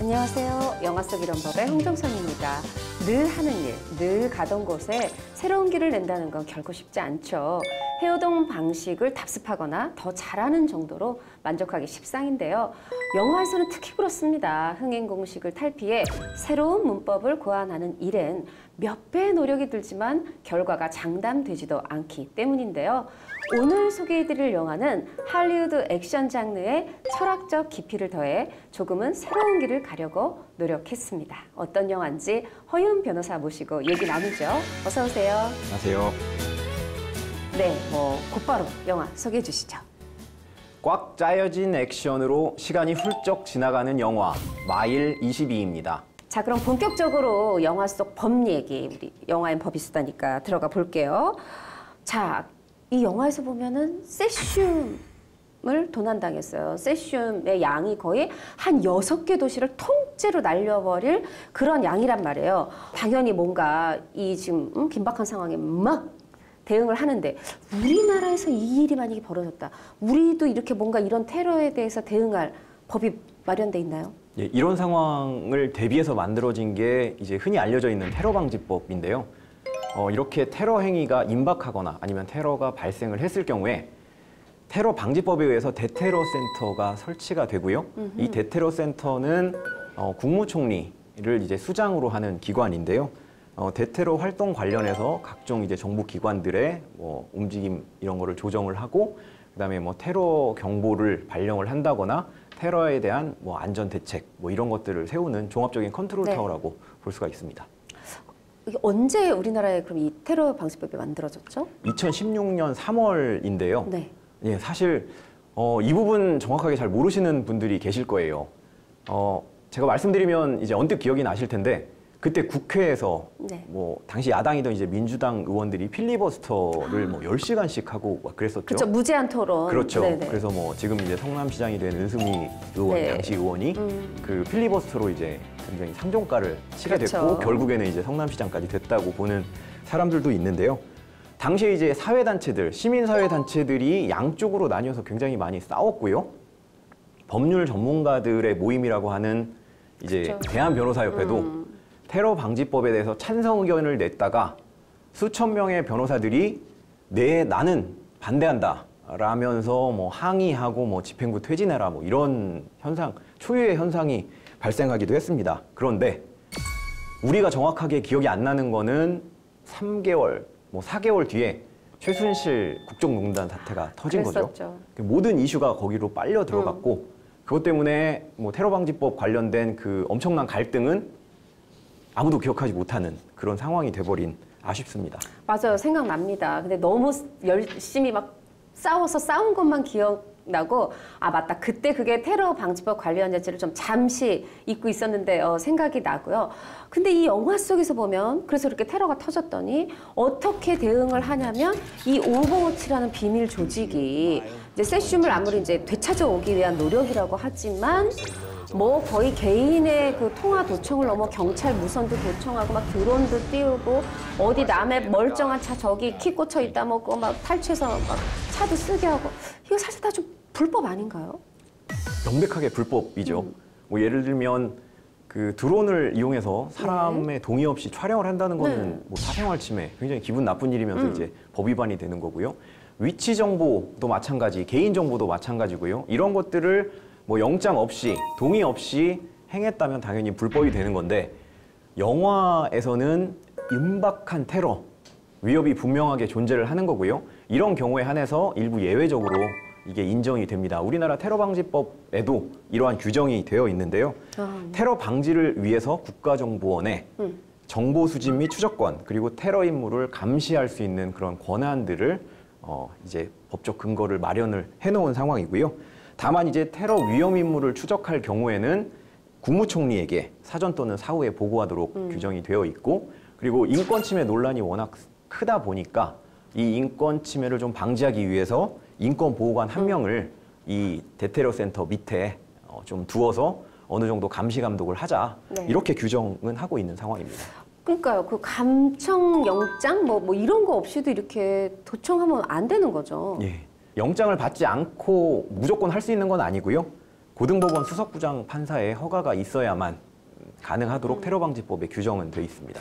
안녕하세요. 영화 속 이런 법의 홍정선입니다. 늘 하는 일, 늘 가던 곳에 새로운 길을 낸다는 건 결코 쉽지 않죠. 해오던 방식을 답습하거나 더 잘하는 정도로 만족하기 십상인데요. 영화에서는 특히 그렇습니다. 흥행 공식을 탈피해 새로운 문법을 고안하는 일엔 몇 배의 노력이 들지만 결과가 장담되지도 않기 때문인데요. 오늘 소개해드릴 영화는 할리우드 액션 장르의 철학적 깊이를 더해 조금은 새로운 길을 가려고 노력했습니다. 어떤 영화인지 허윤 변호사 모시고 얘기 나누죠. 어서 오세요. 안녕하세요. 네, 곧바로 영화 소개해 주시죠. 꽉 짜여진 액션으로 시간이 훌쩍 지나가는 영화 마일 22입니다. 자, 그럼 본격적으로 영화 속 법 얘기, 우리 영화엔 법이 쓰다니까 들어가 볼게요. 자, 이 영화에서 보면은 세슘을 도난당했어요. 세슘의 양이 거의 한 6개 도시를 통째로 날려버릴 그런 양이란 말이에요. 당연히 뭔가 이 지금 긴박한 상황에 막 대응을 하는데 우리나라에서 이 일이 만약에 벌어졌다. 우리도 이렇게 뭔가 이런 테러에 대해서 대응할 법이 마련돼 있나요? 예, 이런 상황을 대비해서 만들어진 게 이제 흔히 알려져 있는 테러 방지법인데요. 이렇게 테러 행위가 임박하거나 아니면 테러가 발생을 했을 경우에 테러 방지법에 의해서 대테러 센터가 설치가 되고요. 이 대테러 센터는 국무총리를 이제 수장으로 하는 기관인데요. 대테러 활동 관련해서 각종 이제 정부 기관들의 움직임 이런 거를 조정을 하고 그다음에 테러 경보를 발령을 한다거나 테러에 대한 안전 대책 이런 것들을 세우는 종합적인 컨트롤 타워라고 볼 수가 있습니다. 이게 언제 우리나라에 그럼 이 테러 방지법이 만들어졌죠? 2016년 3월인데요. 네. 예, 사실 이 부분 정확하게 잘 모르시는 분들이 계실 거예요. 제가 말씀드리면 이제 언뜻 기억이 나실 텐데 그때 국회에서 당시 야당이던 이제 민주당 의원들이 필리버스터를 10시간씩 하고 그랬었죠. 그렇죠. 무제한 토론. 그렇죠. 네네. 그래서 지금 이제 성남시장이 된 은수미 의원 당시 의원이 그 필리버스터로 이제 굉장히 상종가를 치게 됐고 결국에는 이제 성남시장까지 됐다고 보는 사람들도 있는데요. 당시에 이제 사회단체들, 시민사회단체들이 양쪽으로 나뉘어서 굉장히 많이 싸웠고요. 법률 전문가들의 모임이라고 하는 이제 대한변호사협회도 테러 방지법에 대해서 찬성 의견을 냈다가 수천 명의 변호사들이 나는 반대한다 라면서 항의하고 집행부 퇴진해라 이런 현상, 초유의 현상이 발생하기도 했습니다. 그런데 우리가 정확하게 기억이 안 나는 거는 3개월, 4개월 뒤에 최순실 국정농단 사태가 터진 거죠. 모든 이슈가 거기로 빨려 들어갔고 그것 때문에 테러 방지법 관련된 그 엄청난 갈등은 아무도 기억하지 못하는 그런 상황이 돼버린 아쉽습니다. 맞아요. 생각납니다. 근데 너무 열심히 막 싸워서 싸운 것만 기억나고 맞다. 그때 그게 테러 방지법 관련 자체를 좀 잠시 잊고 있었는데 생각이 나고요. 근데 이 영화 속에서 보면 그래서 이렇게 테러가 터졌더니 어떻게 대응을 하냐면 이 오버워치라는 비밀 조직이 이제 세슘을 아무리 이제 되찾아오기 위한 노력이라고 하지만 거의 개인의 그 통화 도청을 넘어 경찰 무선도 도청하고 막 드론도 띄우고 어디 남의 멀쩡한 차 저기 키 꽂혀 있다 막 탈취해서 막 차도 쓰게 하고 이거 사실 다 좀 불법 아닌가요? 명백하게 불법이죠. 예를 들면 그 드론을 이용해서 사람의 동의 없이 촬영을 한다는 거는 사생활 침해, 굉장히 기분 나쁜 일이면서 이제 법 위반이 되는 거고요. 위치 정보도 마찬가지, 개인 정보도 마찬가지고요. 이런 것들을 영장 없이, 동의 없이 행했다면 당연히 불법이 되는 건데 영화에서는 임박한 테러, 위협이 분명하게 존재를 하는 거고요. 이런 경우에 한해서 일부 예외적으로 이게 인정이 됩니다. 우리나라 테러 방지법에도 이러한 규정이 되어 있는데요. 테러 방지를 위해서 국가정보원에 정보 수집 및 추적권 그리고 테러 임무를 감시할 수 있는 그런 권한들을 이제 법적 근거를 마련을 해놓은 상황이고요. 다만 이제 테러 위험 인물을 추적할 경우에는 국무총리에게 사전 또는 사후에 보고하도록 규정이 되어 있고 그리고 인권 침해 논란이 워낙 크다 보니까 이 인권 침해를 좀 방지하기 위해서 인권보호관 한 명을 이 대테러 센터 밑에 좀 두어서 어느 정도 감시 감독을 하자 이렇게 규정은 하고 있는 상황입니다. 그러니까요. 그 감청 영장 이런 거 없이도 이렇게 도청하면 안 되는 거죠. 예. 영장을 받지 않고 무조건 할 수 있는 건 아니고요. 고등법원 수석부장 판사의 허가가 있어야만 가능하도록 테러방지법에 규정은 돼 있습니다.